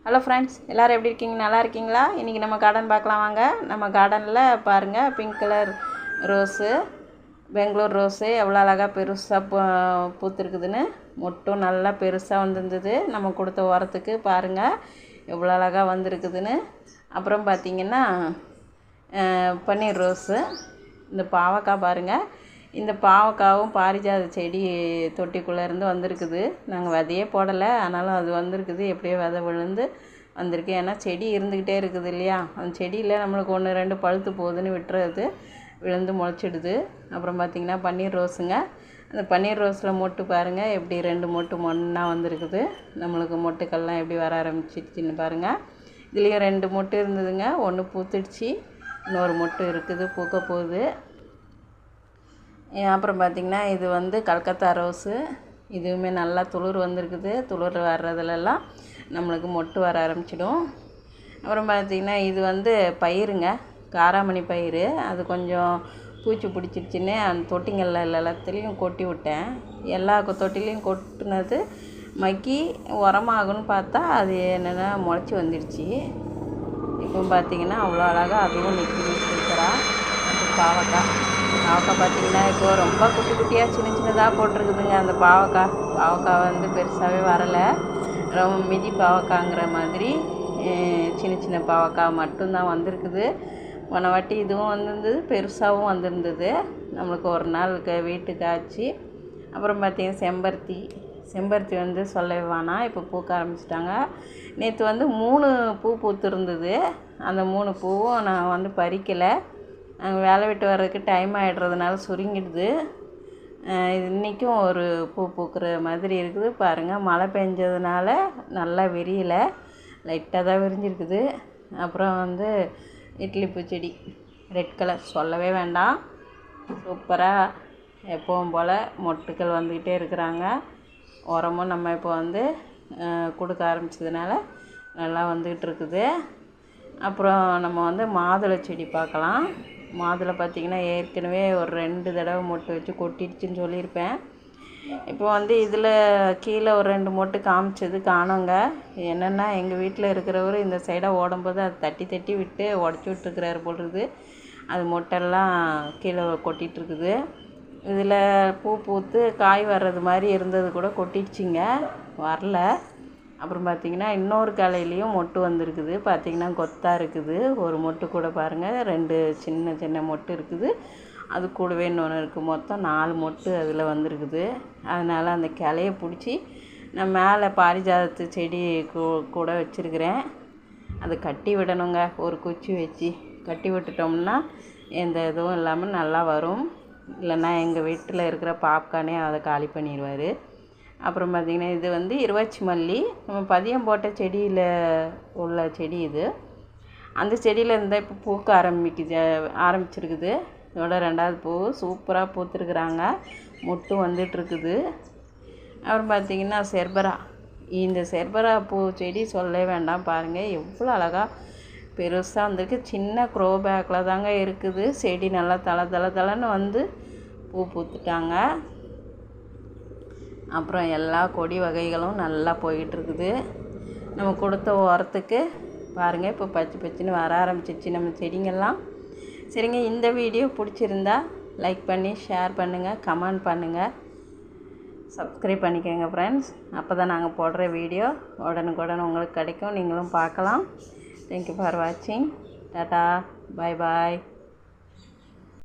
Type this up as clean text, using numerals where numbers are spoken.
Hello friends, எல்லோரும் எப்படி இருக்கீங்க? நல்லா இருக்கீங்களா? இன்றைக்கி நம்ம கார்டன் பார்க்கலாம் வாங்க. நம்ம கார்டனில் பாருங்கள், pink colour rose, Bangalore rose எவ்வளோ அழகாக பெருசாக பூத்துருக்குதுன்னு. மொட்டும் நல்லா பெருசாக வந்துருந்தது. நம்ம கொடுத்த உரத்துக்கு பாருங்கள் எவ்வளோ அழகாக வந்திருக்குதுன்னு. அப்புறம் பார்த்திங்கன்னா பன்னீர் ரோஸு, இந்த பாவக்காய் பாருங்கள். இந்த பாவக்காவும் பாரிஜாத செடி தொட்டிக்குள்ளே இருந்து வந்திருக்குது. நாங்கள் விதையே போடலை, ஆனாலும் அது வந்திருக்குது. எப்படியோ விதை விழுந்து வந்திருக்கு. ஏன்னா செடி இருந்துக்கிட்டே இருக்குது இல்லையா, அந்த செடியில் நம்மளுக்கு 1-2 பழுத்து போகுதுன்னு விட்டுறது, விழுந்து முளைச்சிடுது. அப்புறம் பார்த்திங்கன்னா பன்னீர் ரோஸுங்க. அந்த பன்னீர் ரோஸில் மொட்டு பாருங்கள் எப்படி 2 மொட்டு ஒன்றா வந்திருக்குது. நம்மளுக்கு மொட்டுக்கள்லாம் எப்படி வர ஆரம்பிச்சிடுச்சின்னு பாருங்கள். இதுலேயும் 2 மொட்டு இருந்ததுங்க. ஒன்று பூத்துடுச்சு, இன்னொரு மொட்டு இருக்குது, பூக்க போகுது. அப்புறம் பார்த்திங்கன்னா இது கல்கத்தா ரோஸு. இதுவுமே நல்லா துளிர் வந்திருக்குது. துளிர் வர்றதுலலாம் நம்மளுக்கு மொட்டு வர ஆரம்பிச்சிடும். அப்புறம் பார்த்திங்கன்னா இது பயிருங்க, காராமணி பயிர். அது கொஞ்சம் பூச்சி பிடிச்சிருச்சின்னு அந்த தொட்டிங்களில் எல்லாத்துலேயும் கொட்டி விட்டேன். எல்லா தொட்டிலையும் கொட்டினது மக்கி உரமாகுன்னு பார்த்தா அது என்னென்னா முளைச்சி வந்துடுச்சு. இப்போ பார்த்திங்கன்னா அவ்வளோ அழகாக அதுவும் நிற்கிது சூப்பராக. பாவக்காய் பார்த்திங்கன்னா இப்போது ரொம்ப குட்டி குட்டியாக சின்னதாக போட்டிருக்குதுங்க. அந்த பாவக்காய் பெருசாகவே வரலை. ரொம்ப மிதி பாவக்காய்ங்கிற மாதிரி சின்ன பாவக்காய் மட்டும்தான் வந்திருக்குது. போன வாட்டி இதுவும் வந்திருந்தது, பெருசாகவும் வந்திருந்தது. நம்மளுக்கு ஒரு நாள் வீட்டுக்கு ஆச்சு. அப்புறம் பார்த்திங்கன்னா செம்பருத்தி சொல்லவே வேணாம், இப்போ பூக்க ஆரம்பிச்சிட்டாங்க. நேற்று 3 பூ பூத்துருந்தது. அந்த 3 பூவும் நான் பறிக்கலை. நாங்கள் வேலை விட்டு வர்றதுக்கு டைம் ஆகிடுறதுனால சுருங்கிடுது. இன்றைக்கும் ஒரு பூ பூக்கிற மாதிரி இருக்குது பாருங்கள். மழை பெஞ்சதுனால நல்லா விரியலை, லைட்டாக தான் விரிஞ்சிருக்குது. அப்புறம் இட்லி பூச்செடி ரெட் கலர் சொல்லவே வேண்டாம், சூப்பராக எப்பவும் போல் மொட்டுக்கள் வந்துக்கிட்டே இருக்கிறாங்க. உரமும் நம்ம இப்போ கொடுக்க ஆரம்பித்ததுனால நல்லா வந்துக்கிட்டு இருக்குது. அப்புறம் நம்ம மாதுளை செடி பார்க்கலாம். மாதுளை பார்த்திங்கன்னா ஏற்கனவே ஒரு 2 தடவை மொட்டு வச்சு கொட்டிடுச்சுன்னு சொல்லியிருப்பேன். இப்போ இதில் கீழே ஒரு 2 மொட்டு காமிச்சது காணோங்க. என்னென்னா எங்கள் வீட்டில் இருக்கிறவர் இந்த சைடாக ஓடும்போது அது தட்டி விட்டு உடச்சி விட்டுருக்கிறாரு போடுறது. அது மொட்டெல்லாம் கீழே கொட்டிகிட்ருக்குது. இதில் பூ பூத்து காய் வர்றது மாதிரி இருந்தது கூட கொட்டிடுச்சிங்க, வரல. அப்புறம் பார்த்திங்கன்னா இன்னொரு கிளையிலையும் மொட்டு வந்திருக்குது. பார்த்திங்கன்னா கொத்தாக இருக்குது. ஒரு மொட்டு கூட பாருங்கள், 2 சின்ன மொட்டு இருக்குது. அது கூடவே இன்னொன்று இருக்குது. மொத்தம் 4 மொட்டு அதில் வந்திருக்குது. அதனால் அந்த கிளையை பிடிச்சி நான் மேலே பாரிஜாதத்து செடி கூட வச்சுருக்கிறேன். அதை கட்டி விடணுங்க, ஒரு குச்சி வச்சு கட்டி விட்டுட்டோம்னா எந்த இதுவும் இல்லாமல் நல்லா வரும். இல்லைன்னா எங்கள் வீட்டில் இருக்கிற பாப்கார்னே அதை காலி பண்ணிடுவார். அப்புறம் பார்த்திங்கன்னா இது இருவாச்சி மல்லி, நம்ம பதியம் போட்ட செடியில் உள்ள செடி இது. அந்த செடியில் இருந்தால் இப்போ பூக்க ஆரம்பிச்சிருக்குது. இதோட 2வது பூ சூப்பராக பூத்துருக்குறாங்க, மொட்டு வந்துட்டுருக்குது. அப்புறம் பார்த்திங்கன்னா செர்பரா, இந்த செர்பரா பூ செடி சொல்லவே வேண்டாம் பாருங்கள், எவ்வளோ அழகாக பெருசாக வந்திருக்கு. சின்ன க்ரோ பேக்கில் தாங்க இருக்குது. செடி நல்லா தளன்னு பூ பூத்துட்டாங்க. அப்புறம் எல்லா கொடி வகைகளும் நல்லா போயிட்டுருக்குது. நம்ம கொடுத்த உரத்துக்கு பாருங்கள் இப்போ பச்சைன்னு வர ஆரம்பிச்சிச்சு நம்ம செடிங்கள்லாம். சரிங்க, இந்த வீடியோ பிடிச்சிருந்தா லைக் பண்ணி ஷேர் பண்ணுங்கள், கமெண்ட் பண்ணுங்கள், சப்ஸ்கிரைப் பண்ணிக்கோங்க ஃப்ரெண்ட்ஸ். அப்போ தான் நாங்கள் போடுற வீடியோ உடனுக்குடன் உங்களுக்கு கிடைக்கும், நீங்களும் பார்க்கலாம். தேங்க்யூ ஃபார் வாட்சிங். டாட்டா, பாய் பாய்.